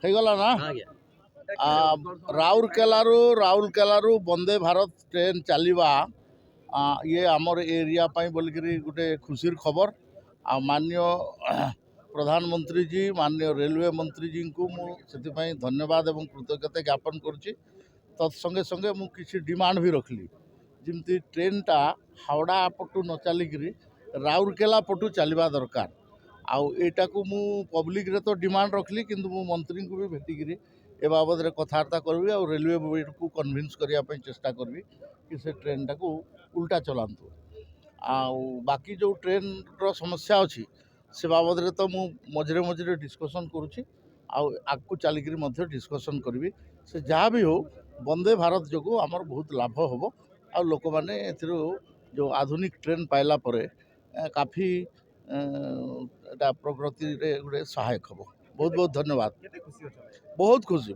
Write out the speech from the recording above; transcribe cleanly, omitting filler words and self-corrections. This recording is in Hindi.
ହେଇଗଲା ନା ରାଉରକେଲାରୁ ବନ୍ଦେ ଭାରତ ଟ୍ରେନ୍ ଚାଲିବା ये आमर एरिया बोलिकी गोटे खुशी खबर आ माननीय प्रधानमंत्री जी माननीय रेलवे मंत्री जी को मुझे धन्यवाद एवं कृतज्ञता ज्ञापन करुच्ची तत्संगे संगे मु किसी डिमांड भी रखली जमती ट्रेन टा हावड़ा पटू न चलिक राउरकेला पटू चलवा दरकार आईटा को मु पब्लिक रे तो डिमांड रखली किंतु मु मंत्री को भी भेटिकी ए बाबद कथबार्ता करी और रेलवे बोर्ड को कन्विन्स करने चेष्टा करी कि से ट्रेन टा को उल्टा चलातु बाकी जो ट्रेन रो समस्या अच्छी से बाबद रे तो मु मझे मझे डिस्कसन करुच्ची आगू चलिकी डिस्कसन करी से जहाँ भी हो वंदे भारत जो आमर बहुत लाभ हम आ लोक मैंने जो आधुनिक ट्रेन पाइला परे काफ़ी प्रगति रे गोटे सहायक हम बहुत बहुत धन्यवाद बहुत खुशी।